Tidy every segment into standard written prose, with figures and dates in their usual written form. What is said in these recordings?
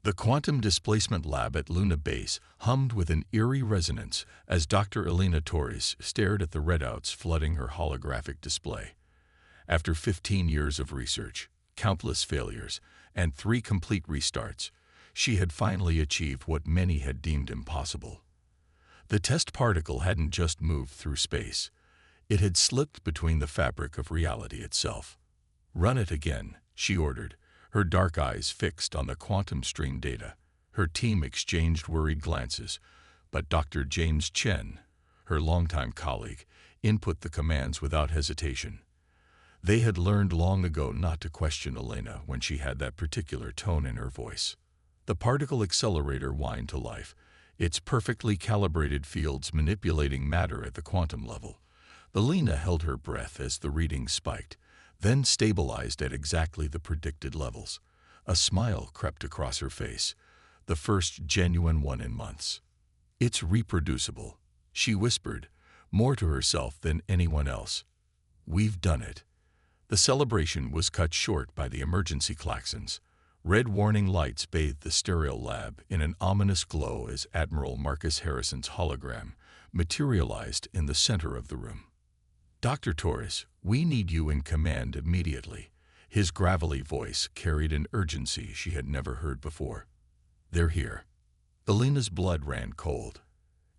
The quantum displacement lab at Luna Base hummed with an eerie resonance as Dr. Elena Torres stared at the readouts flooding her holographic display. After 15 years of research, countless failures, and 3 complete restarts, she had finally achieved what many had deemed impossible. The test particle hadn't just moved through space. It had slipped between the fabric of reality itself. "Run it again," she ordered, her dark eyes fixed on the quantum stream data. Her team exchanged worried glances, but Dr. James Chen, her longtime colleague, input the commands without hesitation. They had learned long ago not to question Elena when she had that particular tone in her voice. The particle accelerator whined to life, its perfectly calibrated fields manipulating matter at the quantum level. Elena held her breath as the reading spiked, then stabilized at exactly the predicted levels. A smile crept across her face, the first genuine one in months. "It's reproducible," she whispered, more to herself than anyone else. "We've done it." The celebration was cut short by the emergency klaxons. Red warning lights bathed the stereo lab in an ominous glow as Admiral Marcus Harrison's hologram materialized in the center of the room. "Dr. Torres, we need you in command immediately." His gravelly voice carried an urgency she had never heard before. "They're here." Elena's blood ran cold.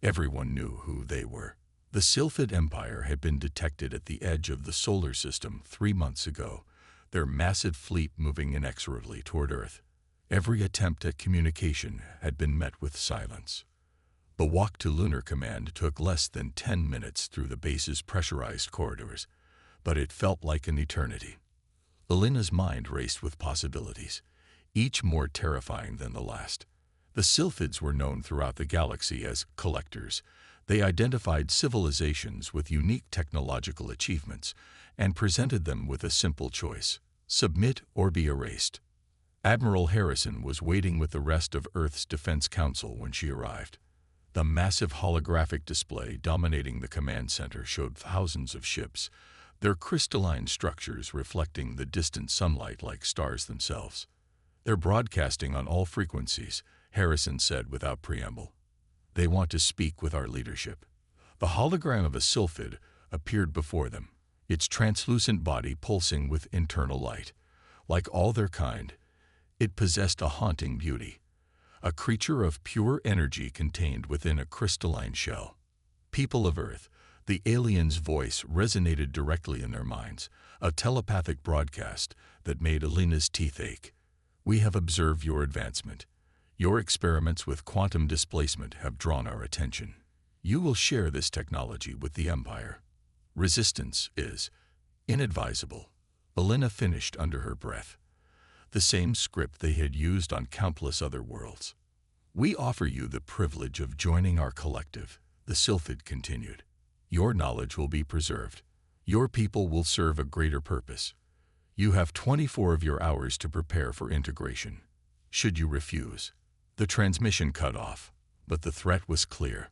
Everyone knew who they were. The Sylphid Empire had been detected at the edge of the solar system 3 months ago, their massive fleet moving inexorably toward Earth. Every attempt at communication had been met with silence. The walk to Lunar Command took less than 10 minutes through the base's pressurized corridors, but it felt like an eternity. Elena's mind raced with possibilities, each more terrifying than the last. The Sylphids were known throughout the galaxy as collectors. They identified civilizations with unique technological achievements and presented them with a simple choice: submit or be erased. Admiral Harrison was waiting with the rest of Earth's Defense Council when she arrived. The massive holographic display dominating the command center showed thousands of ships, their crystalline structures reflecting the distant sunlight like stars themselves. "They're broadcasting on all frequencies," Harrison said without preamble. "They want to speak with our leadership." The hologram of a sylphid appeared before them, its translucent body pulsing with internal light. Like all their kind, it possessed a haunting beauty, a creature of pure energy contained within a crystalline shell. "People of Earth," the alien's voice resonated directly in their minds, a telepathic broadcast that made Elena's teeth ache. "We have observed your advancement. Your experiments with quantum displacement have drawn our attention. You will share this technology with the Empire. Resistance is inadvisable." Elena finished under her breath, the same script they had used on countless other worlds. "We offer you the privilege of joining our collective," the Sylphid continued. "Your knowledge will be preserved. Your people will serve a greater purpose. You have 24 of your hours to prepare for integration. Should you refuse..." The transmission cut off, but the threat was clear.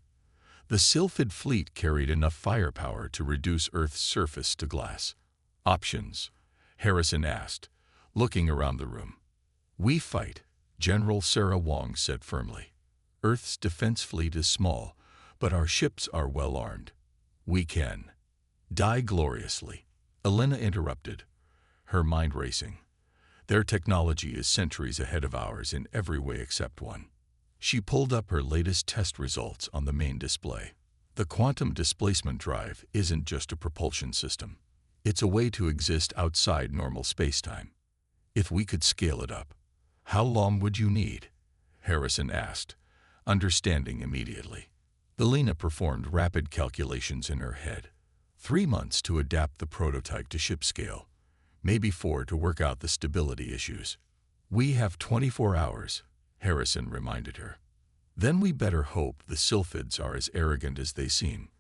The Sylphid fleet carried enough firepower to reduce Earth's surface to glass. "Options?" Harrison asked, looking around the room. "We fight," General Sarah Wong said firmly. "Earth's defense fleet is small, but our ships are well armed. We can die gloriously." Elena interrupted, her mind racing. "Their technology is centuries ahead of ours in every way except one." She pulled up her latest test results on the main display. "The quantum displacement drive isn't just a propulsion system. It's a way to exist outside normal spacetime. If we could scale it up." "How long would you need?" Harrison asked, understanding immediately. Elena performed rapid calculations in her head. 3 months to adapt the prototype to ship scale, maybe 4 to work out the stability issues. "We have 24 hours, Harrison reminded her. "Then we better hope the Sylphids are as arrogant as they seem."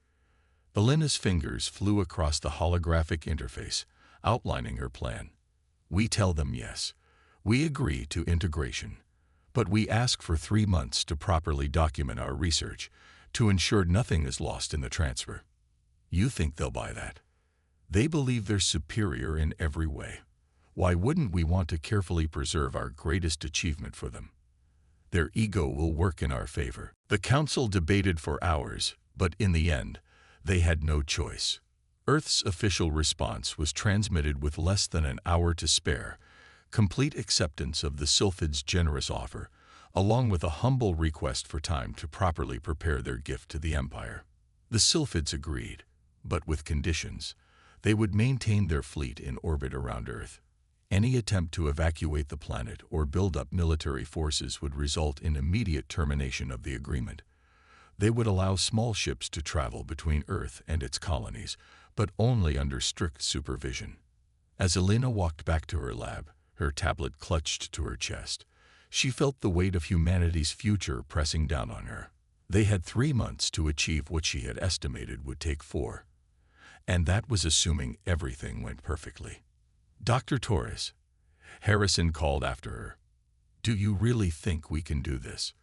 Elena's fingers flew across the holographic interface, outlining her plan. "We tell them yes. We agree to integration. But we ask for 3 months to properly document our research, to ensure nothing is lost in the transfer." "You think they'll buy that?" "They believe they're superior in every way. Why wouldn't we want to carefully preserve our greatest achievement for them?" Their ego will work in our favor. The council debated for hours, but in the end, they had no choice. Earth's official response was transmitted with less than an hour to spare, complete acceptance of the Sylphids' generous offer, along with a humble request for time to properly prepare their gift to the Empire. The Sylphids agreed, but with conditions. They would maintain their fleet in orbit around Earth. Any attempt to evacuate the planet or build up military forces would result in immediate termination of the agreement. They would allow small ships to travel between Earth and its colonies, but only under strict supervision. As Elena walked back to her lab, her tablet clutched to her chest, she felt the weight of humanity's future pressing down on her. They had 3 months to achieve what she had estimated would take 4. And that was assuming everything went perfectly. "Dr. Torres," Harrison called after her. "Do you really think we can do this?"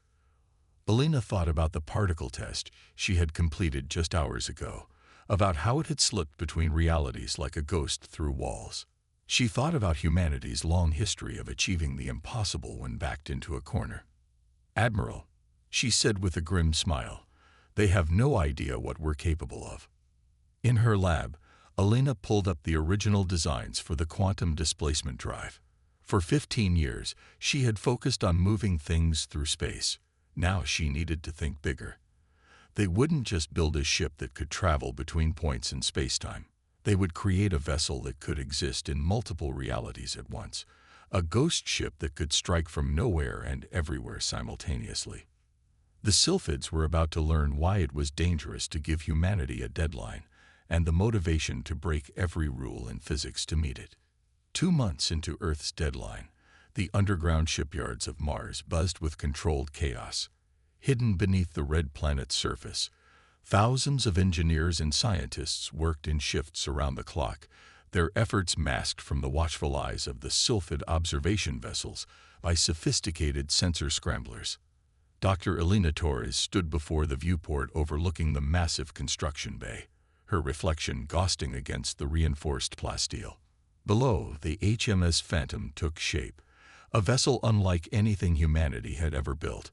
Elena thought about the particle test she had completed just hours ago, about how it had slipped between realities like a ghost through walls. She thought about humanity's long history of achieving the impossible when backed into a corner. "Admiral," she said with a grim smile, "they have no idea what we're capable of." In her lab, Elena pulled up the original designs for the quantum displacement drive. For 15 years, she had focused on moving things through space. Now she needed to think bigger. They wouldn't just build a ship that could travel between points in space-time. They would create a vessel that could exist in multiple realities at once, a ghost ship that could strike from nowhere and everywhere simultaneously. The Sylphids were about to learn why it was dangerous to give humanity a deadline, and the motivation to break every rule in physics to meet it. 2 months into Earth's deadline, the underground shipyards of Mars buzzed with controlled chaos. Hidden beneath the red planet's surface, thousands of engineers and scientists worked in shifts around the clock, their efforts masked from the watchful eyes of the Sylphid observation vessels by sophisticated sensor scramblers. Dr. Elena Torres stood before the viewport overlooking the massive construction bay, her reflection ghosting against the reinforced plasteel. Below, the HMS Phantom took shape, a vessel unlike anything humanity had ever built.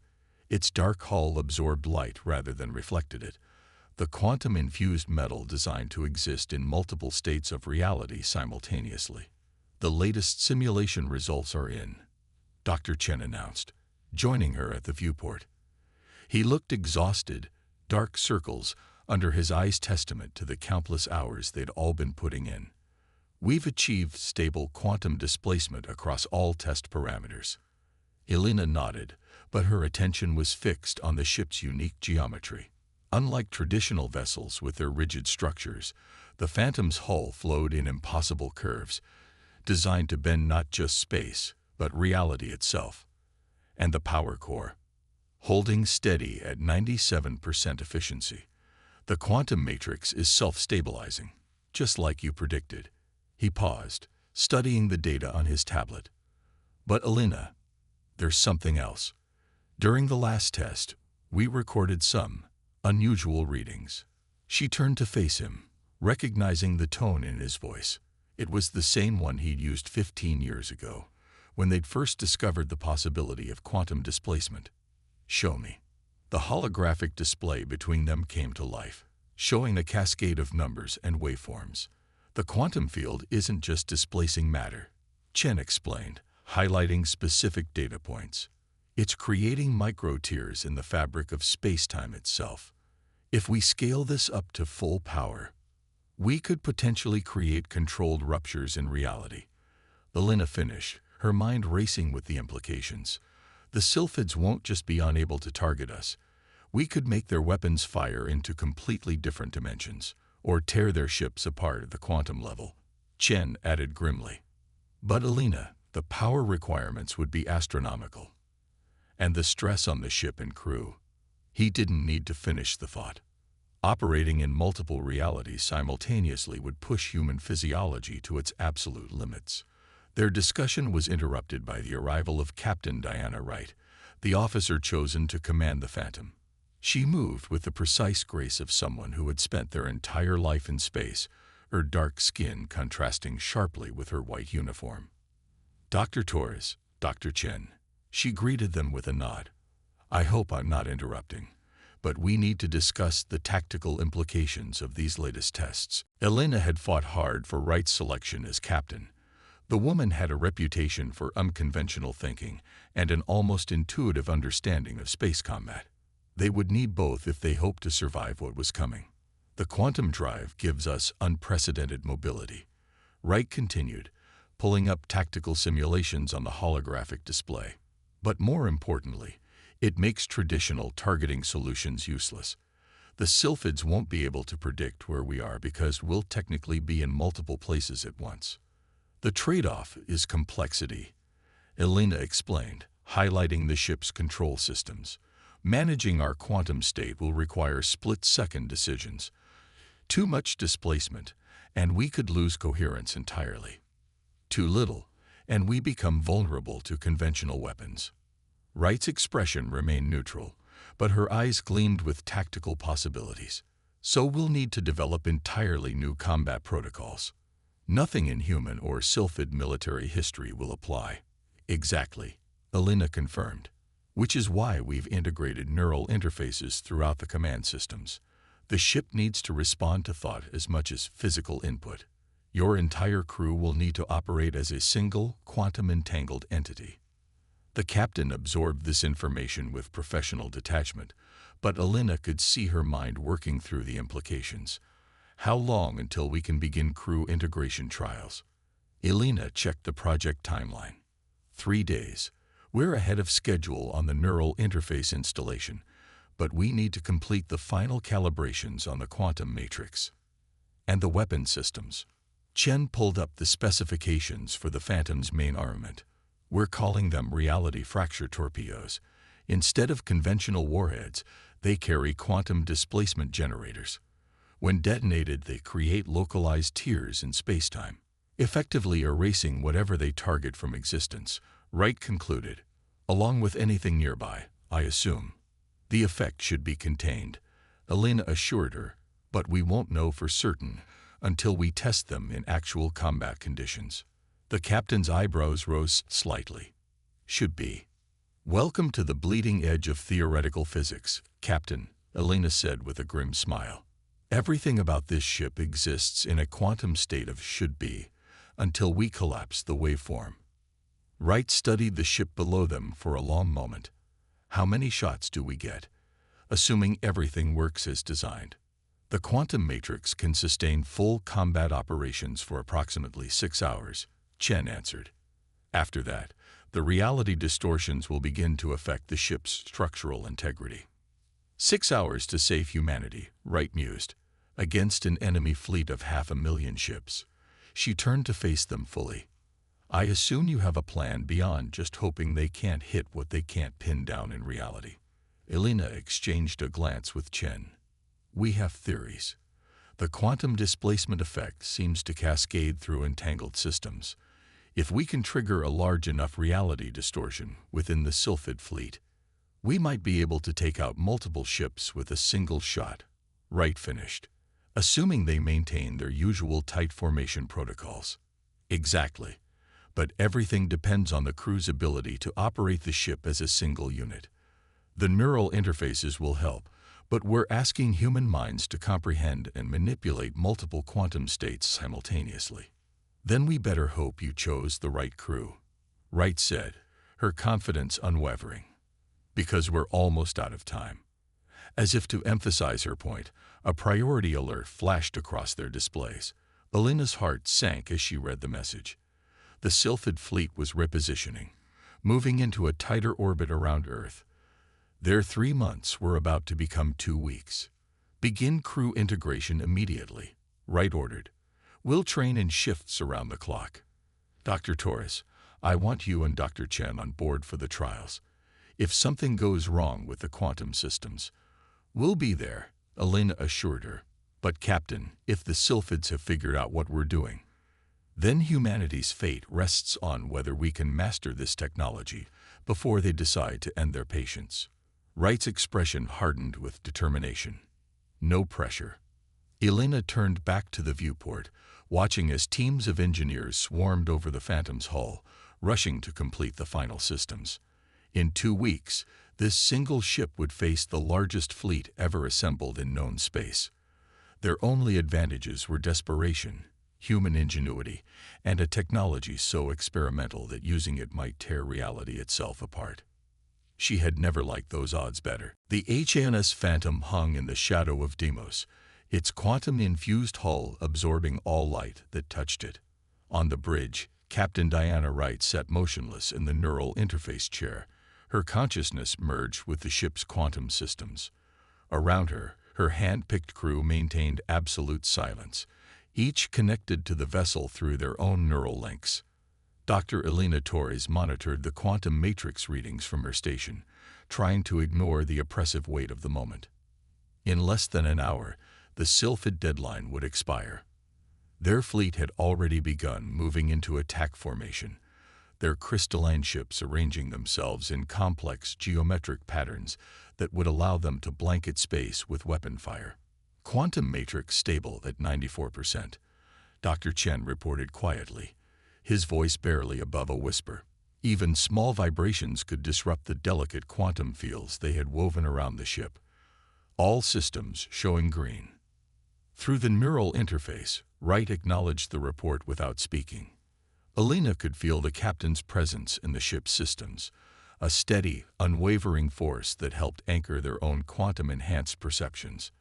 Its dark hull absorbed light rather than reflected it, the quantum-infused metal designed to exist in multiple states of reality simultaneously. "The latest simulation results are in," Dr. Chen announced, joining her at the viewport. He looked exhausted, dark circles under his eyes testament to the countless hours they'd all been putting in. "We've achieved stable quantum displacement across all test parameters." Elena nodded, but her attention was fixed on the ship's unique geometry. Unlike traditional vessels with their rigid structures, the Phantom's hull flowed in impossible curves, designed to bend not just space, but reality itself. And the power core, holding steady at 97% efficiency. "The quantum matrix is self-stabilizing, just like you predicted." He paused, studying the data on his tablet. "But Elena, there's something else. During the last test, we recorded some unusual readings." She turned to face him, recognizing the tone in his voice. It was the same one he'd used 15 years ago, when they'd first discovered the possibility of quantum displacement. "Show me." The holographic display between them came to life, showing a cascade of numbers and waveforms. "The quantum field isn't just displacing matter," Chen explained, highlighting specific data points. "It's creating micro-tears in the fabric of space-time itself. If we scale this up to full power, we could potentially create controlled ruptures in reality." Elena finished, her mind racing with the implications. "The Sylphids won't just be unable to target us. We could make their weapons fire into completely different dimensions, or tear their ships apart at the quantum level." Chen added grimly. "But Elena, the power requirements would be astronomical. And the stress on the ship and crew." He didn't need to finish the thought. Operating in multiple realities simultaneously would push human physiology to its absolute limits. Their discussion was interrupted by the arrival of Captain Diana Wright, the officer chosen to command the Phantom. She moved with the precise grace of someone who had spent their entire life in space, her dark skin contrasting sharply with her white uniform. "Dr. Torres, Dr. Chen." She greeted them with a nod. I hope I'm not interrupting, but we need to discuss the tactical implications of these latest tests. Elena had fought hard for Wright's selection as captain. The woman had a reputation for unconventional thinking and an almost intuitive understanding of space combat. They would need both if they hoped to survive what was coming. The quantum drive gives us unprecedented mobility. Wright continued, pulling up tactical simulations on the holographic display. But more importantly, it makes traditional targeting solutions useless. The sylphids won't be able to predict where we are because we'll technically be in multiple places at once. The trade-off is complexity, Elena explained, highlighting the ship's control systems. Managing our quantum state will require split-second decisions. Too much displacement, and we could lose coherence entirely. Too little, and we become vulnerable to conventional weapons. Wright's expression remained neutral, but her eyes gleamed with tactical possibilities. So we'll need to develop entirely new combat protocols. Nothing in human or sylphid military history will apply. Exactly, Elena confirmed. Which is why we've integrated neural interfaces throughout the command systems. The ship needs to respond to thought as much as physical input. Your entire crew will need to operate as a single, quantum-entangled entity. The captain absorbed this information with professional detachment, but Elena could see her mind working through the implications. How long until we can begin crew integration trials? Elena checked the project timeline. 3 days. We're ahead of schedule on the neural interface installation, but we need to complete the final calibrations on the quantum matrix. And the weapon systems. Chen pulled up the specifications for the Phantom's main armament. We're calling them reality fracture torpedoes. Instead of conventional warheads, they carry quantum displacement generators. When detonated, they create localized tears in spacetime, effectively erasing whatever they target from existence. Wright concluded. Along with anything nearby, I assume. The effect should be contained, Elena assured her, but we won't know for certain until we test them in actual combat conditions. The captain's eyebrows rose slightly. Should be. Welcome to the bleeding edge of theoretical physics, Captain, Elena said with a grim smile. Everything about this ship exists in a quantum state of should be until we collapse the waveform. Wright studied the ship below them for a long moment. How many shots do we get, assuming everything works as designed? The quantum matrix can sustain full combat operations for approximately 6 hours, Chen answered. After that, the reality distortions will begin to affect the ship's structural integrity. 6 hours to save humanity, Wright mused, against an enemy fleet of 500,000 ships. She turned to face them fully. I assume you have a plan beyond just hoping they can't hit what they can't pin down in reality. Elena exchanged a glance with Chen. We have theories. The quantum displacement effect seems to cascade through entangled systems. If we can trigger a large enough reality distortion within the sylphid fleet, we might be able to take out multiple ships with a single shot. Wright finished, assuming they maintain their usual tight formation protocols. Exactly. But everything depends on the crew's ability to operate the ship as a single unit. The neural interfaces will help, but we're asking human minds to comprehend and manipulate multiple quantum states simultaneously. Then we better hope you chose the right crew, Wright said, her confidence unwavering. Because we're almost out of time. As if to emphasize her point, a priority alert flashed across their displays. Elena's heart sank as she read the message. The sylphid fleet was repositioning, moving into a tighter orbit around Earth. Their 3 months were about to become 2 weeks. Begin crew integration immediately, Wright ordered. We'll train in shifts around the clock. Dr. Torres, I want you and Dr. Chen on board for the trials. If something goes wrong with the quantum systems, we'll be there, Elena assured her. But Captain, if the sylphids have figured out what we're doing, then humanity's fate rests on whether we can master this technology before they decide to end their patience. Wright's expression hardened with determination. No pressure. Elena turned back to the viewport, watching as teams of engineers swarmed over the Phantom's hull, rushing to complete the final systems. In 2 weeks, This single ship would face the largest fleet ever assembled in known space. Their only advantages were desperation, human ingenuity, and a technology so experimental that using it might tear reality itself apart. She had never liked those odds better. The HMS Phantom hung in the shadow of Deimos, its quantum-infused hull absorbing all light that touched it. On the bridge, Captain Diana Wright sat motionless in the neural interface chair, her consciousness merged with the ship's quantum systems. Around her, her hand-picked crew maintained absolute silence, each connected to the vessel through their own neural links. Dr. Elena Torres monitored the quantum matrix readings from her station, trying to ignore the oppressive weight of the moment. In less than an hour, the Sylphid deadline would expire. Their fleet had already begun moving into attack formation, their crystalline ships arranging themselves in complex geometric patterns that would allow them to blanket space with weapon fire. Quantum matrix stable at 94%, Dr. Chen reported quietly, his voice barely above a whisper. Even small vibrations could disrupt the delicate quantum fields they had woven around the ship. All systems showing green. Through the neural interface, Wright acknowledged the report without speaking. Elena could feel the captain's presence in the ship's systems, a steady, unwavering force that helped anchor their own quantum-enhanced perceptions.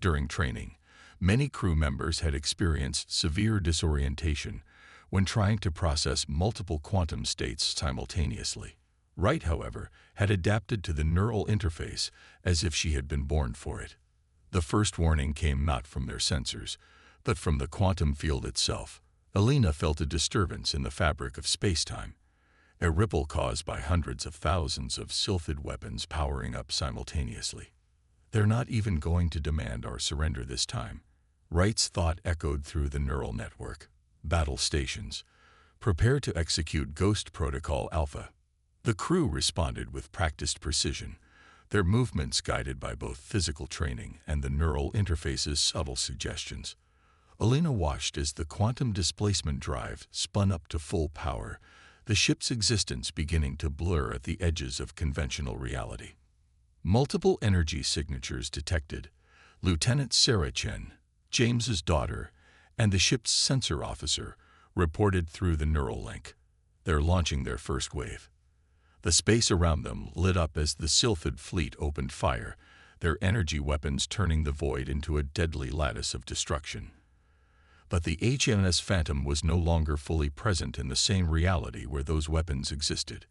During training, many crew members had experienced severe disorientation when trying to process multiple quantum states simultaneously. Wright, however, had adapted to the neural interface as if she had been born for it. The first warning came not from their sensors, but from the quantum field itself. Elena felt a disturbance in the fabric of space-time, a ripple caused by hundreds of thousands of Sylphid weapons powering up simultaneously. They're not even going to demand our surrender this time. Wright's thought echoed through the neural network. Battle stations. Prepare to execute Ghost Protocol Alpha. The crew responded with practiced precision, their movements guided by both physical training and the neural interface's subtle suggestions. Elena watched as the quantum displacement drive spun up to full power, the ship's existence beginning to blur at the edges of conventional reality. Multiple energy signatures detected. Lieutenant Sarah Chen, James's daughter, and the ship's sensor officer reported through the neural link. They're launching their first wave. The space around them lit up as the Sylphid fleet opened fire, their energy weapons turning the void into a deadly lattice of destruction. But the HMS Phantom was no longer fully present in the same reality where those weapons existed.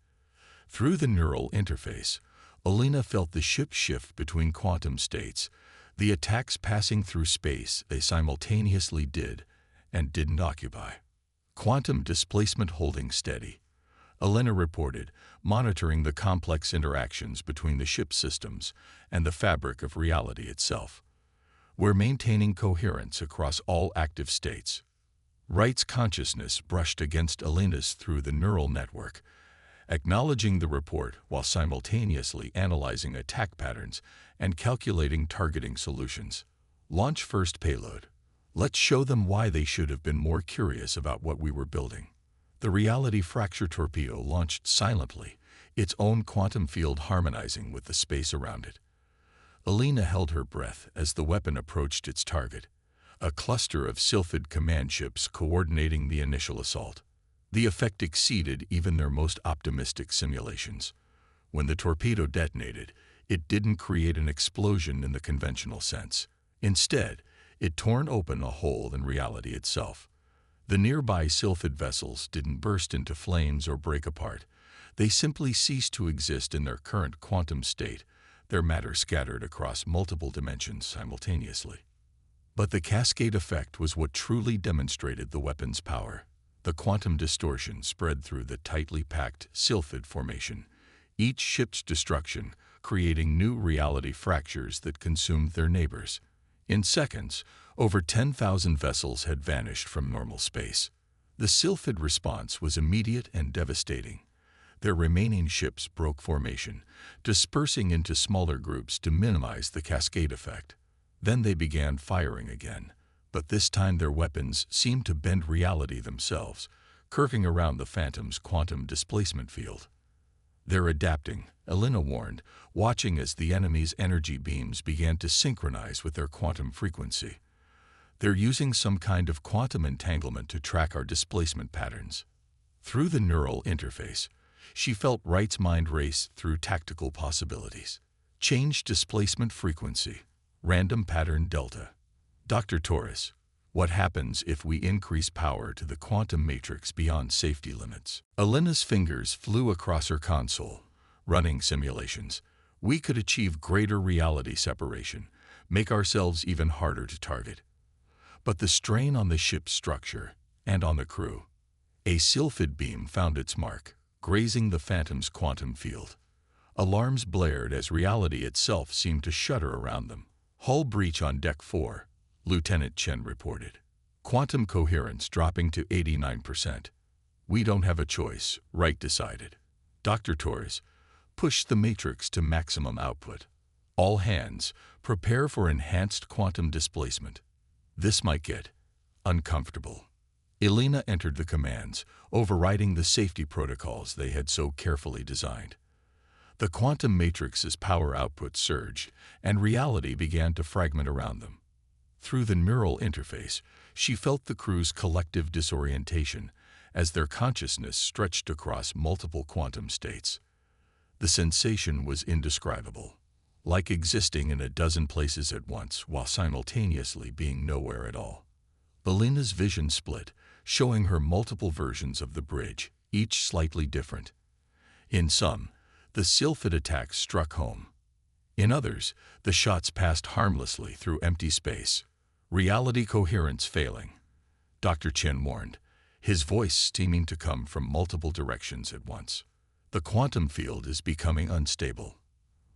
Through the neural interface, Elena felt the ship shift between quantum states, the attacks passing through space they simultaneously did and didn't occupy. Quantum displacement holding steady, Elena reported, monitoring the complex interactions between the ship systems and the fabric of reality itself. We're maintaining coherence across all active states. Wright's consciousness brushed against Elena's through the neural network, acknowledging the report while simultaneously analyzing attack patterns and calculating targeting solutions. Launch first payload. Let's show them why they should have been more curious about what we were building. The reality fracture torpedo launched silently, its own quantum field harmonizing with the space around it. Elena held her breath as the weapon approached its target, a cluster of Sylphid command ships coordinating the initial assault. The effect exceeded even their most optimistic simulations. When the torpedo detonated, it didn't create an explosion in the conventional sense. Instead, it torn open a hole in reality itself. The nearby Sylphid vessels didn't burst into flames or break apart. They simply ceased to exist in their current quantum state, their matter scattered across multiple dimensions simultaneously. But the cascade effect was what truly demonstrated the weapon's power. The quantum distortion spread through the tightly packed Sylphid formation, each ship's destruction creating new reality fractures that consumed their neighbors. In seconds, over 10,000 vessels had vanished from normal space. The Sylphid response was immediate and devastating. Their remaining ships broke formation, dispersing into smaller groups to minimize the cascade effect. Then they began firing again, but this time their weapons seemed to bend reality themselves, curving around the Phantom's quantum displacement field. "They're adapting," Elena warned, watching as the enemy's energy beams began to synchronize with their quantum frequency. "They're using some kind of quantum entanglement to track our displacement patterns." Through the neural interface, she felt Wright's mind race through tactical possibilities. Change displacement frequency, random pattern delta. "Dr. Torres, what happens if we increase power to the quantum matrix beyond safety limits?" Elena's fingers flew across her console, running simulations. "We could achieve greater reality separation, make ourselves even harder to target." But the strain on the ship's structure, and on the crew. A sylphid beam found its mark, grazing the Phantom's quantum field. Alarms blared as reality itself seemed to shudder around them. "Hull breach on Deck 4, Lieutenant Chen reported. "Quantum coherence dropping to 89%. "We don't have a choice," Wright decided. "Dr. Torres, push the matrix to maximum output. All hands, prepare for enhanced quantum displacement." This might get uncomfortable. Elena entered the commands, overriding the safety protocols they had so carefully designed. The quantum matrix's power output surged, and reality began to fragment around them. Through the neural interface, she felt the crew's collective disorientation as their consciousness stretched across multiple quantum states. The sensation was indescribable, like existing in a dozen places at once while simultaneously being nowhere at all. Elena's vision split, showing her multiple versions of the bridge, each slightly different. In some, the sylphid attacks struck home. In others, the shots passed harmlessly through empty space. Reality coherence failing, Dr. Chen warned, his voice seeming to come from multiple directions at once. "The quantum field is becoming unstable."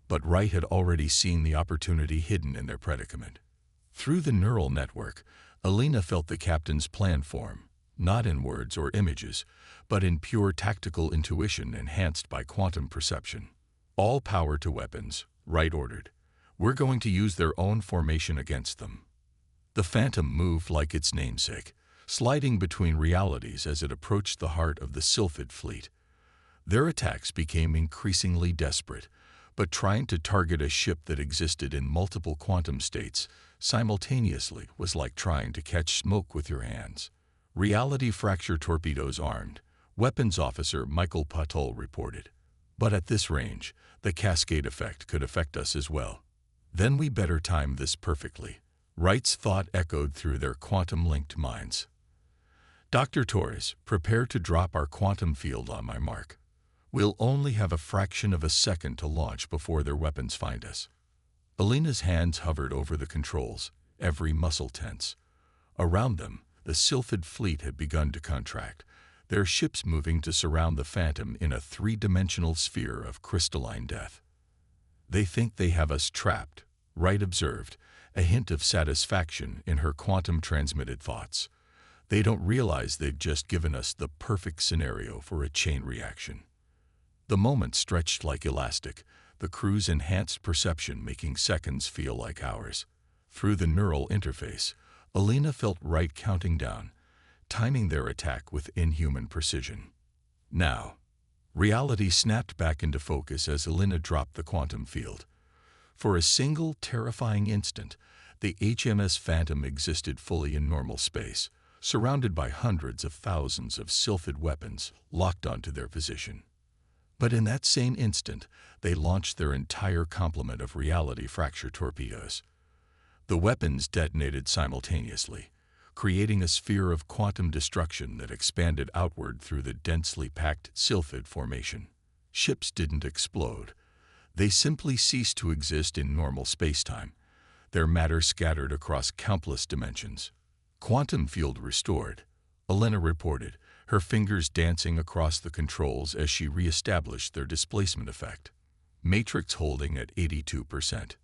But Wright had already seen the opportunity hidden in their predicament. Through the neural network, Elena felt the captain's plan form, not in words or images, but in pure tactical intuition enhanced by quantum perception. "All power to weapons," Wright ordered. "We're going to use their own formation against them." The Phantom moved like its namesake, sliding between realities as it approached the heart of the Sylphid fleet. Their attacks became increasingly desperate, but trying to target a ship that existed in multiple quantum states simultaneously was like trying to catch smoke with your hands. "Reality fracture torpedoes armed," Weapons Officer Michael Patol reported. "But at this range, the cascade effect could affect us as well." "Then we better time this perfectly," Wright's thought echoed through their quantum-linked minds. "Dr. Torres, prepare to drop our quantum field on my mark. We'll only have a fraction of a second to launch before their weapons find us." Elena's hands hovered over the controls, every muscle tense. Around them, the Sylphid fleet had begun to contract, their ships moving to surround the Phantom in a three-dimensional sphere of crystalline death. "They think they have us trapped," Wright observed, a hint of satisfaction in her quantum-transmitted thoughts. "They don't realize they've just given us the perfect scenario for a chain reaction." The moment stretched like elastic, the crew's enhanced perception making seconds feel like hours. Through the neural interface, Elena felt Wright counting down, timing their attack with inhuman precision. Now, reality snapped back into focus as Elena dropped the quantum field. For a single terrifying instant, the HMS Phantom existed fully in normal space, surrounded by hundreds of thousands of sylphid weapons locked onto their position. But in that same instant, they launched their entire complement of reality fracture torpedoes. The weapons detonated simultaneously, creating a sphere of quantum destruction that expanded outward through the densely packed sylphid formation. Ships didn't explode. They simply ceased to exist in normal spacetime, their matter scattered across countless dimensions. "Quantum field restored," Elena reported, her fingers dancing across the controls as she re-established their displacement effect. "Matrix holding at 82%.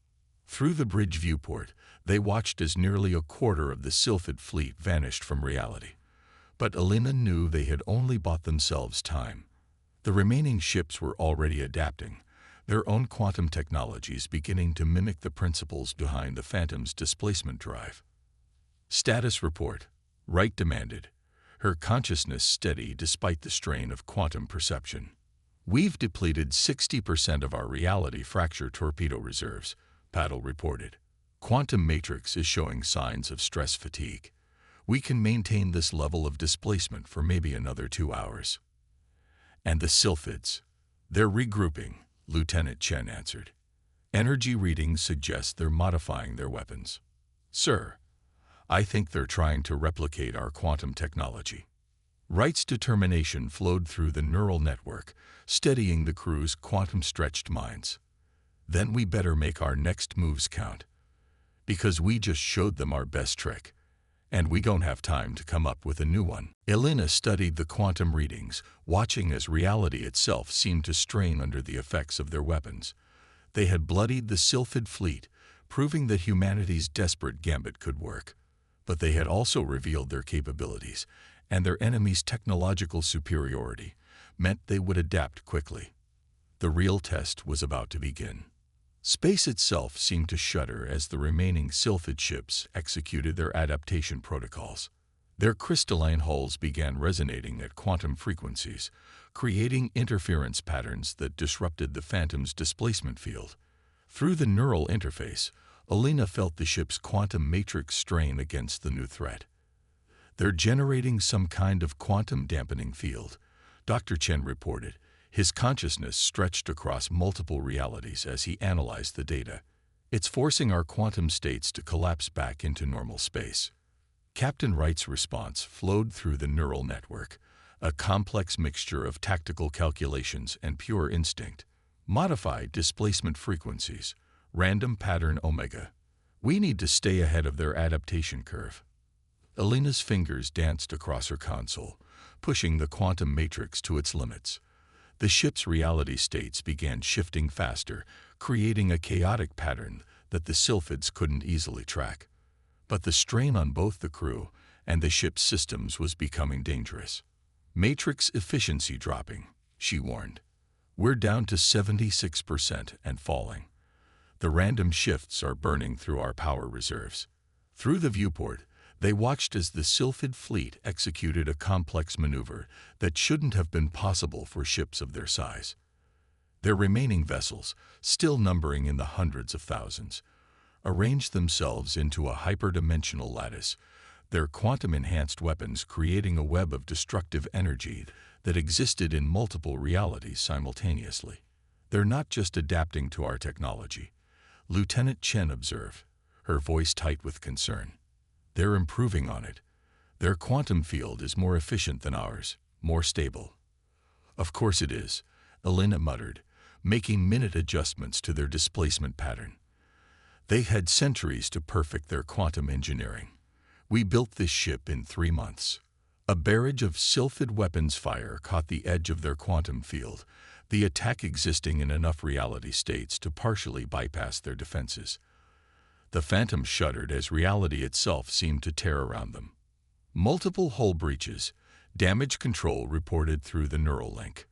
Through the bridge viewport, they watched as nearly a quarter of the Sylphid fleet vanished from reality. But Elena knew they had only bought themselves time. The remaining ships were already adapting, their own quantum technologies beginning to mimic the principles behind the Phantom's displacement drive. "Status report," Wright demanded, her consciousness steady despite the strain of quantum perception. We've depleted 60% of our reality fracture torpedo reserves, Paddle reported. Quantum matrix is showing signs of stress fatigue. We can maintain this level of displacement for maybe another 2 hours. And the sylphids? They're regrouping, Lieutenant Chen answered. Energy readings suggest they're modifying their weapons. Sir, I think they're trying to replicate our quantum technology. Wright's determination flowed through the neural network, steadying the crew's quantum-stretched minds. Then we better make our next moves count. Because we just showed them our best trick, and we don't have time to come up with a new one. Elena studied the quantum readings, watching as reality itself seemed to strain under the effects of their weapons. They had bloodied the Sylphid fleet, proving that humanity's desperate gambit could work. But they had also revealed their capabilities, and their enemies' technological superiority meant they would adapt quickly. The real test was about to begin. Space itself seemed to shudder as the remaining Sylphid ships executed their adaptation protocols. Their crystalline hulls began resonating at quantum frequencies, creating interference patterns that disrupted the Phantom's displacement field. Through the neural interface, Elena felt the ship's quantum matrix strain against the new threat. They're generating some kind of quantum dampening field, Dr. Chen reported. His consciousness stretched across multiple realities as he analyzed the data. It's forcing our quantum states to collapse back into normal space. Captain Wright's response flowed through the neural network, a complex mixture of tactical calculations and pure instinct. Modified displacement frequencies, random pattern omega. We need to stay ahead of their adaptation curve. Elena's fingers danced across her console, pushing the quantum matrix to its limits. The ship's reality states began shifting faster, creating a chaotic pattern that the Sylphids couldn't easily track. But the strain on both the crew and the ship's systems was becoming dangerous. Matrix efficiency dropping, she warned. We're down to 76% and falling. The random shifts are burning through our power reserves. Through the viewport, they watched as the Sylphid fleet executed a complex maneuver that shouldn't have been possible for ships of their size. Their remaining vessels, still numbering in the hundreds of thousands, arranged themselves into a hyperdimensional lattice, their quantum-enhanced weapons creating a web of destructive energy that existed in multiple realities simultaneously. They're not just adapting to our technology, Lieutenant Chen observed, her voice tight with concern. They're improving on it. Their quantum field is more efficient than ours, more stable. Of course it is, Elena muttered, making minute adjustments to their displacement pattern. They had centuries to perfect their quantum engineering. We built this ship in 3 months. A barrage of Sylphid weapons fire caught the edge of their quantum field, the attack existing in enough reality states to partially bypass their defenses. The Phantom shuddered as reality itself seemed to tear around them. Multiple hull breaches, damage control reported through the neural link.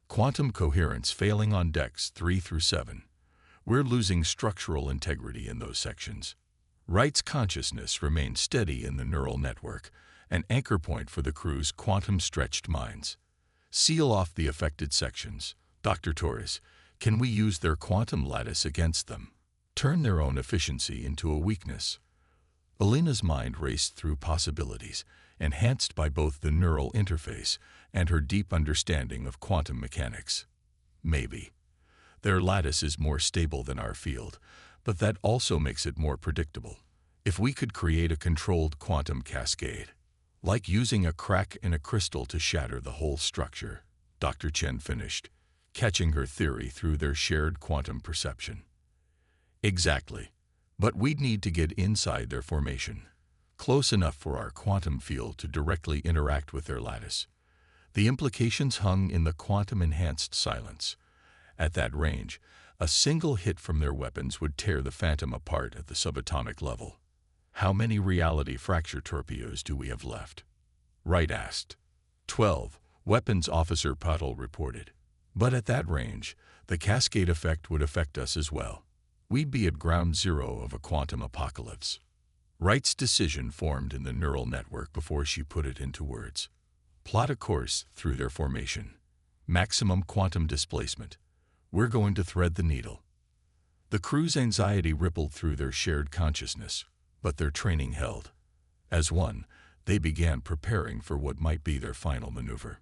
Quantum coherence failing on decks 3 through 7. We're losing structural integrity in those sections. Wright's consciousness remained steady in the neural network, an anchor point for the crew's quantum-stretched minds. Seal off the affected sections. Dr. Torres, can we use their quantum lattice against them? Turn their own efficiency into a weakness. Elena's mind raced through possibilities, enhanced by both the neural interface and her deep understanding of quantum mechanics. Maybe. Their lattice is more stable than our field, but that also makes it more predictable. If we could create a controlled quantum cascade, like using a crack in a crystal to shatter the whole structure, Dr. Chen finished, catching her theory through their shared quantum perception. Exactly. But we'd need to get inside their formation, close enough for our quantum field to directly interact with their lattice. The implications hung in the quantum-enhanced silence. At that range, a single hit from their weapons would tear the Phantom apart at the subatomic level. How many reality fracture torpedoes do we have left? Wright asked. 12, Weapons Officer Puddle reported. But at that range, the cascade effect would affect us as well. We'd be at ground zero of a quantum apocalypse. Wright's decision formed in the neural network before she put it into words. Plot a course through their formation. Maximum quantum displacement. We're going to thread the needle. The crew's anxiety rippled through their shared consciousness, but their training held. As one, they began preparing for what might be their final maneuver.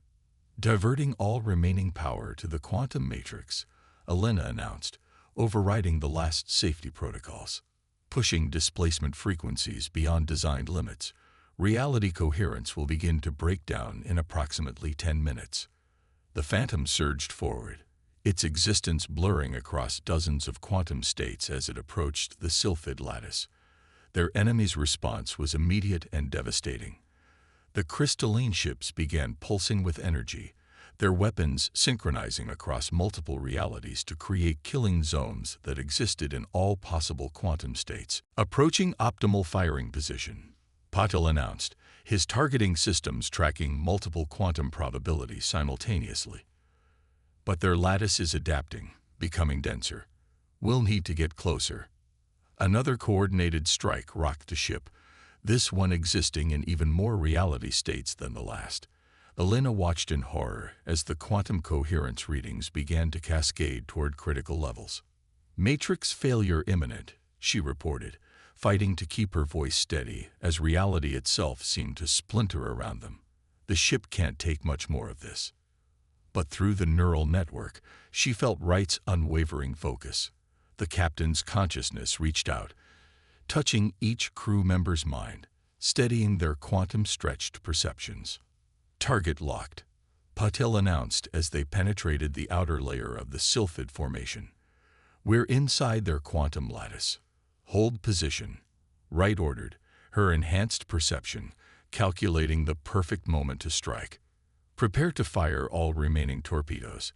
Diverting all remaining power to the quantum matrix, Elena announced, overriding the last safety protocols. Pushing displacement frequencies beyond designed limits, reality coherence will begin to break down in approximately 10 minutes. The Phantom surged forward, its existence blurring across dozens of quantum states as it approached the Sylphid lattice. Their enemy's response was immediate and devastating. The crystalline ships began pulsing with energy, their weapons synchronizing across multiple realities to create killing zones that existed in all possible quantum states. Approaching optimal firing position, Patil announced, his targeting systems tracking multiple quantum probabilities simultaneously. But their lattice is adapting, becoming denser. We'll need to get closer. Another coordinated strike rocked the ship, this one existing in even more reality states than the last. Elena watched in horror as the quantum coherence readings began to cascade toward critical levels. Matrix failure imminent, she reported, fighting to keep her voice steady as reality itself seemed to splinter around them. The ship can't take much more of this. But through the neural network, she felt Wright's unwavering focus. The captain's consciousness reached out, touching each crew member's mind, steadying their quantum-stretched perceptions. Target locked, Patil announced as they penetrated the outer layer of the Sylphid formation. We're inside their quantum lattice. Hold position, Wright ordered, her enhanced perception calculating the perfect moment to strike. Prepare to fire all remaining torpedoes.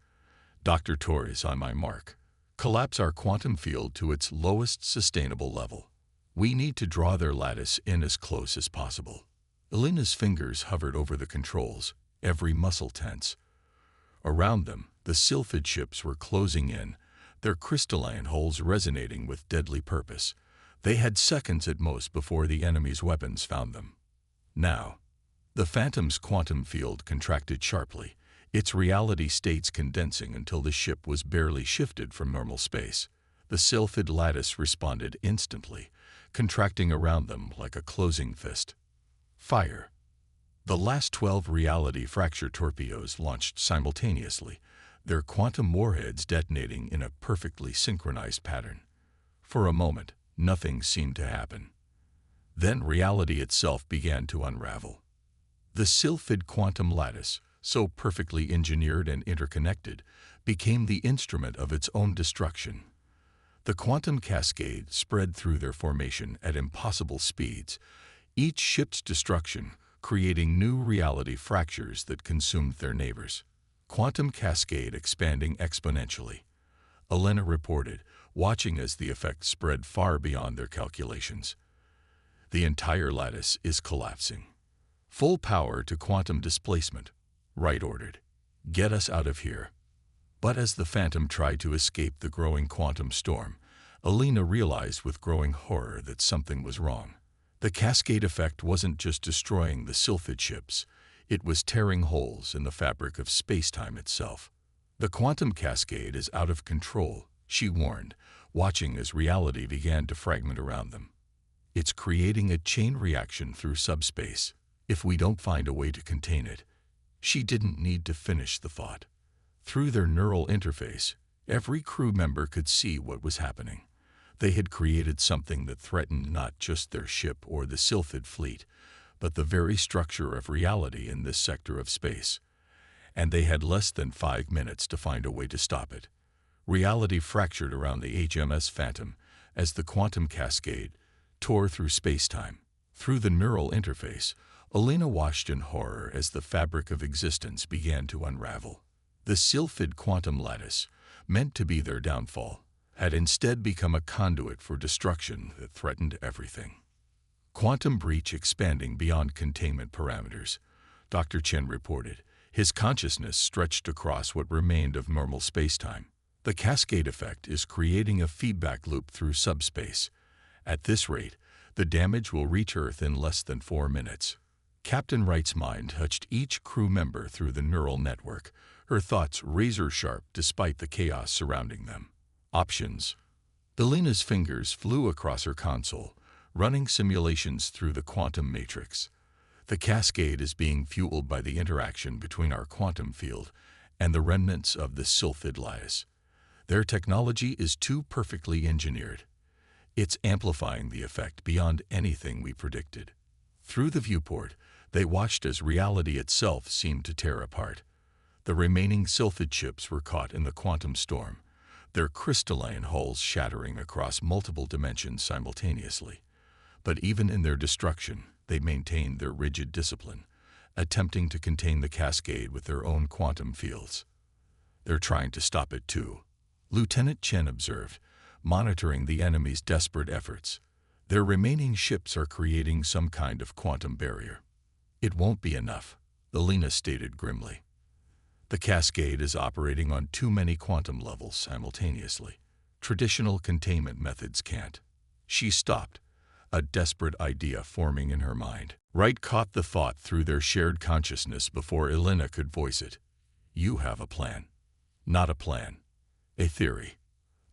Dr. Torres, on my mark. Collapse our quantum field to its lowest sustainable level. We need to draw their lattice in as close as possible. Elena's fingers hovered over the controls, every muscle tense. Around them, the Sylphid ships were closing in, their crystalline hulls resonating with deadly purpose. They had seconds at most before the enemy's weapons found them. Now, the Phantom's quantum field contracted sharply, its reality states condensing until the ship was barely shifted from normal space. The Sylphid lattice responded instantly, contracting around them like a closing fist. Fire. The last 12 reality fracture torpedoes launched simultaneously, their quantum warheads detonating in a perfectly synchronized pattern. For a moment, nothing seemed to happen. Then reality itself began to unravel. The Sylphid quantum lattice, so perfectly engineered and interconnected, became the instrument of its own destruction. The quantum cascade spread through their formation at impossible speeds, each ship's destruction creating new reality fractures that consumed their neighbors. Quantum cascade expanding exponentially, Elena reported, watching as the effect spread far beyond their calculations. The entire lattice is collapsing. Full power to quantum displacement, Wright ordered. Get us out of here. But as the Phantom tried to escape the growing quantum storm, Elena realized with growing horror that something was wrong. The cascade effect wasn't just destroying the Sylphid ships, it was tearing holes in the fabric of space-time itself. The quantum cascade is out of control, she warned, watching as reality began to fragment around them. It's creating a chain reaction through subspace, if we don't find a way to contain it. She didn't need to finish the thought. Through their neural interface, every crew member could see what was happening. They had created something that threatened not just their ship or the Sylphid fleet, but the very structure of reality in this sector of space. And they had less than 5 minutes to find a way to stop it. Reality fractured around the HMS Phantom as the quantum cascade tore through space-time. Through the neural interface, Elena watched in horror as the fabric of existence began to unravel. The Sylphid quantum lattice, meant to be their downfall, had instead become a conduit for destruction that threatened everything. Quantum breach expanding beyond containment parameters, Dr. Chen reported, his consciousness stretched across what remained of normal spacetime. The cascade effect is creating a feedback loop through subspace. At this rate, the damage will reach Earth in less than 4 minutes. Captain Wright's mind touched each crew member through the neural network, her thoughts razor-sharp despite the chaos surrounding them. Options. Alina's fingers flew across her console, running simulations through the quantum matrix. The cascade is being fueled by the interaction between our quantum field and the remnants of the sylphid lies. Their technology is too perfectly engineered. It's amplifying the effect beyond anything we predicted. Through the viewport, they watched as reality itself seemed to tear apart. The remaining sylphid ships were caught in the quantum storm, their crystalline hulls shattering across multiple dimensions simultaneously. But even in their destruction, they maintained their rigid discipline, attempting to contain the cascade with their own quantum fields. They're trying to stop it too, Lieutenant Chen observed, monitoring the enemy's desperate efforts. Their remaining ships are creating some kind of quantum barrier. It won't be enough, Alina stated grimly. The cascade is operating on too many quantum levels simultaneously. Traditional containment methods can't. She stopped, a desperate idea forming in her mind. Wright caught the thought through their shared consciousness before Alina could voice it. You have a plan. Not a plan. A theory.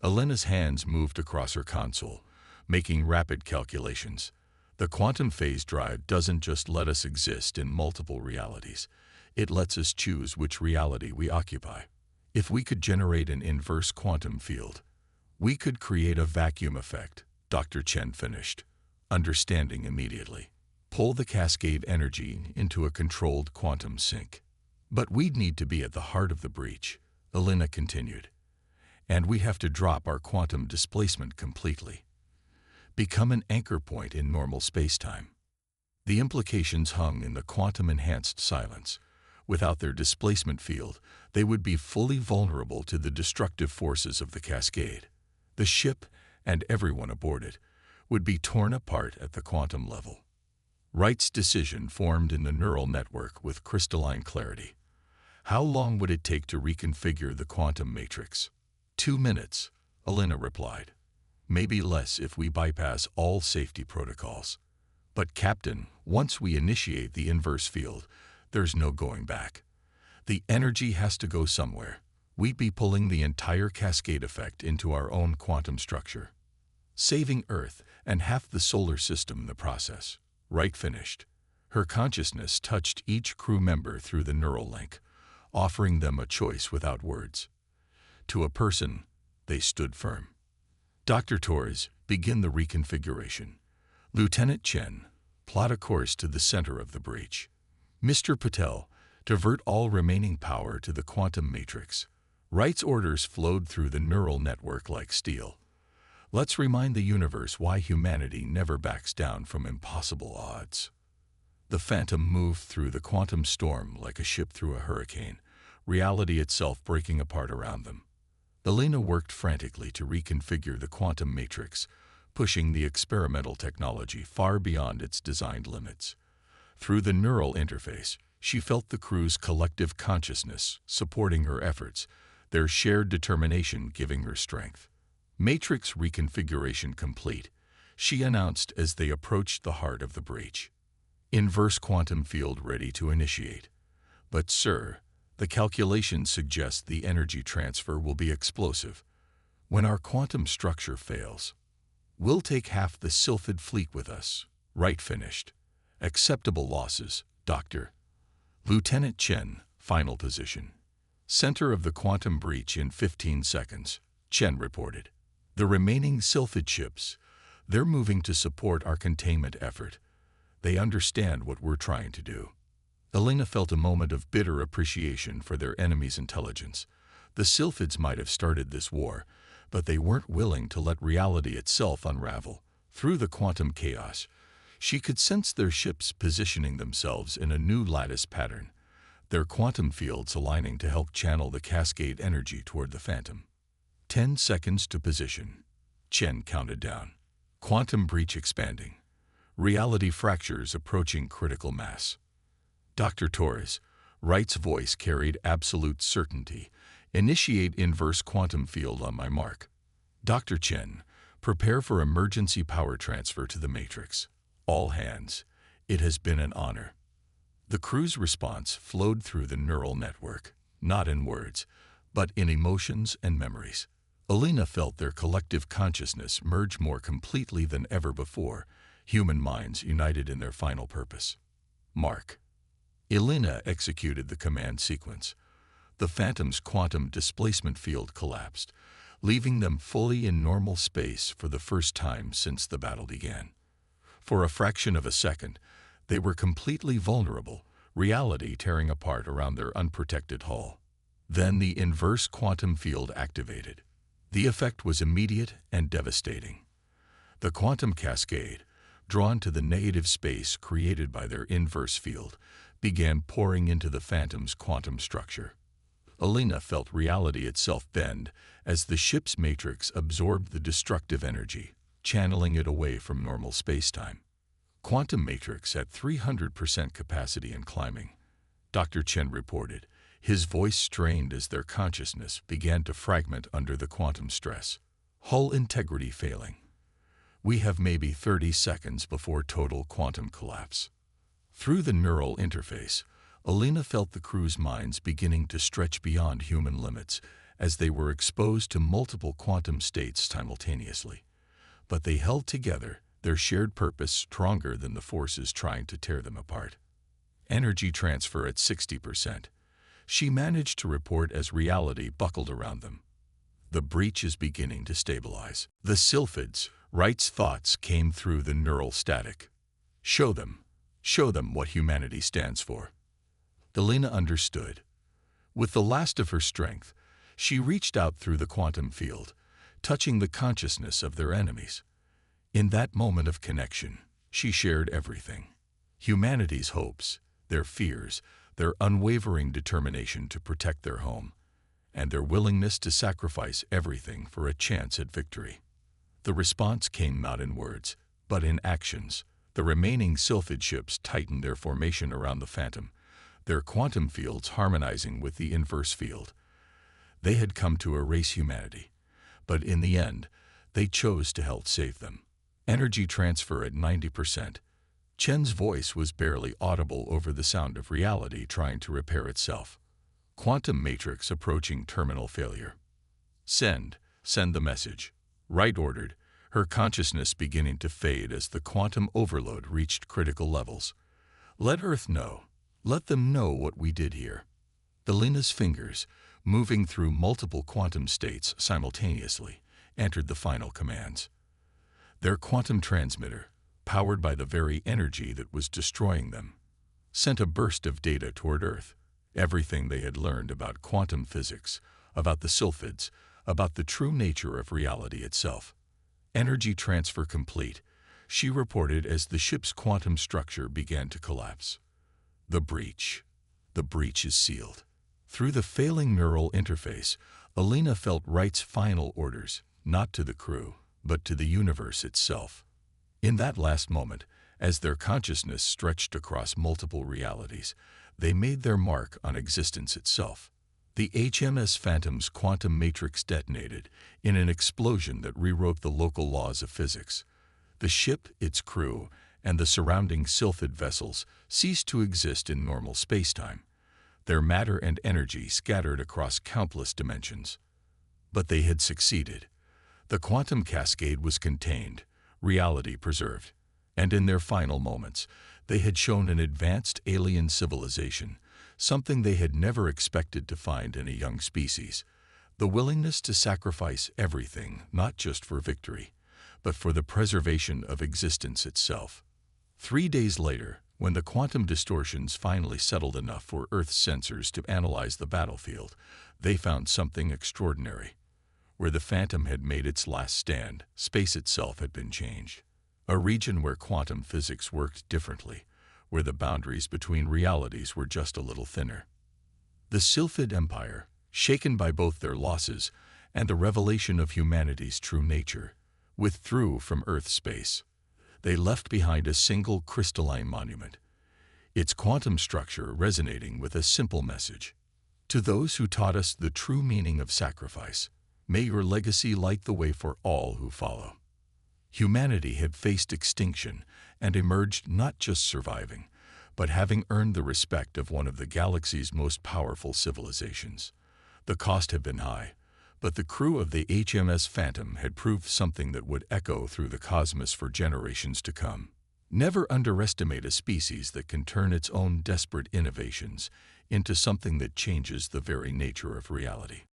Alina's hands moved across her console, making rapid calculations. The quantum phase drive doesn't just let us exist in multiple realities. It lets us choose which reality we occupy. If we could generate an inverse quantum field, we could create a vacuum effect, Dr. Chen finished, understanding immediately. Pull the cascade energy into a controlled quantum sink. But we'd need to be at the heart of the breach, Alina continued. And we have to drop our quantum displacement completely. Become an anchor point in normal spacetime. The implications hung in the quantum-enhanced silence. Without their displacement field, they would be fully vulnerable to the destructive forces of the cascade. The ship, and everyone aboard it, would be torn apart at the quantum level. Wright's decision formed in the neural network with crystalline clarity. How long would it take to reconfigure the quantum matrix? 2 minutes, Alina replied. Maybe less if we bypass all safety protocols. But Captain, once we initiate the inverse field, there's no going back. The energy has to go somewhere. We'd be pulling the entire cascade effect into our own quantum structure, saving Earth and half the solar system in the process. Wright finished. Her consciousness touched each crew member through the neural link, offering them a choice without words. To a person, they stood firm. Dr. Torres, begin the reconfiguration. Lieutenant Chen, plot a course to the center of the breach. Mr. Patel, divert all remaining power to the quantum matrix. Wright's orders flowed through the neural network like steel. Let's remind the universe why humanity never backs down from impossible odds. The Phantom moved through the quantum storm like a ship through a hurricane, reality itself breaking apart around them. Alina worked frantically to reconfigure the quantum matrix, pushing the experimental technology far beyond its designed limits. Through the neural interface, she felt the crew's collective consciousness supporting her efforts, their shared determination giving her strength. Matrix reconfiguration complete, she announced as they approached the heart of the breach. Inverse quantum field ready to initiate. But sir, the calculations suggest the energy transfer will be explosive. When our quantum structure fails, we'll take half the sylphid fleet with us. Wright finished. Acceptable losses, Doctor. Lieutenant Chen, final position. Center of the quantum breach in 15 seconds, Chen reported. The remaining sylphid ships, they're moving to support our containment effort. They understand what we're trying to do. Alina felt a moment of bitter appreciation for their enemy's intelligence. The sylphids might have started this war, but they weren't willing to let reality itself unravel. Through the quantum chaos, she could sense their ships positioning themselves in a new lattice pattern, their quantum fields aligning to help channel the cascade energy toward the Phantom. 10 seconds to position. Chen counted down. Quantum breach expanding. Reality fractures approaching critical mass. Dr. Torres, Wright's voice carried absolute certainty. Initiate inverse quantum field on my mark. Dr. Chen, prepare for emergency power transfer to the matrix. All hands, it has been an honor. The crew's response flowed through the neural network. not in words, but in emotions and memories. Alina felt their collective consciousness merge more completely than ever before, human minds united in their final purpose. Mark. Alina executed the command sequence. The Phantom's quantum displacement field collapsed, leaving them fully in normal space for the first time since the battle began. For a fraction of a second, they were completely vulnerable, reality tearing apart around their unprotected hull. Then the inverse quantum field activated. The effect was immediate and devastating. The quantum cascade, drawn to the negative space created by their inverse field, began pouring into the Phantom's quantum structure. Alina felt reality itself bend as the ship's matrix absorbed the destructive energy, channeling it away from normal spacetime. Quantum matrix at 300% capacity and climbing, Dr. Chen reported, his voice strained as their consciousness began to fragment under the quantum stress. Hull integrity failing. We have maybe 30 seconds before total quantum collapse. Through the neural interface, Alina felt the crew's minds beginning to stretch beyond human limits as they were exposed to multiple quantum states simultaneously. But they held together, their shared purpose stronger than the forces trying to tear them apart. Energy transfer at 60%. She managed to report as reality buckled around them. The breach is beginning to stabilize. The sylphids, Wright's thoughts came through the neural static. Show them what humanity stands for. Alina understood. With the last of her strength, she reached out through the quantum field, touching the consciousness of their enemies. In that moment of connection, she shared everything. Humanity's hopes, their fears, their unwavering determination to protect their home, and their willingness to sacrifice everything for a chance at victory. The response came not in words, but in actions. The remaining sylphid ships tightened their formation around the Phantom, their quantum fields harmonizing with the inverse field. They had come to erase humanity, but in the end, they chose to help save them. Energy transfer at 90%. Chen's voice was barely audible over the sound of reality trying to repair itself. Quantum matrix approaching terminal failure. Send the message. Wright ordered, her consciousness beginning to fade as the quantum overload reached critical levels. Let Earth know. Let them know what we did here. Alina's fingers, moving through multiple quantum states simultaneously, entered the final commands. Their quantum transmitter, powered by the very energy that was destroying them, sent a burst of data toward Earth. Everything they had learned about quantum physics, about the sylphids, about the true nature of reality itself. Energy transfer complete, she reported as the ship's quantum structure began to collapse. The breach is sealed. Through the failing neural interface, Alina felt Wright's final orders, not to the crew, but to the universe itself. In that last moment, as their consciousness stretched across multiple realities, they made their mark on existence itself. The HMS Phantom's quantum matrix detonated in an explosion that rewrote the local laws of physics. The ship, its crew, and the surrounding sylphid vessels ceased to exist in normal spacetime. Their matter and energy scattered across countless dimensions. But they had succeeded. The quantum cascade was contained, reality preserved, and in their final moments, they had shown an advanced alien civilization, something they had never expected to find in a young species, the willingness to sacrifice everything, not just for victory, but for the preservation of existence itself. 3 days later, when the quantum distortions finally settled enough for Earth's sensors to analyze the battlefield, they found something extraordinary. Where the Phantom had made its last stand, space itself had been changed. A region where quantum physics worked differently, where the boundaries between realities were just a little thinner. The Sylphid Empire, shaken by both their losses and the revelation of humanity's true nature, withdrew from Earth's space. They left behind a single crystalline monument, its quantum structure resonating with a simple message. To those who taught us the true meaning of sacrifice, may your legacy light the way for all who follow. Humanity had faced extinction and emerged not just surviving, but having earned the respect of one of the galaxy's most powerful civilizations. The cost had been high, but the crew of the HMS Phantom had proved something that would echo through the cosmos for generations to come. Never underestimate a species that can turn its own desperate innovations into something that changes the very nature of reality.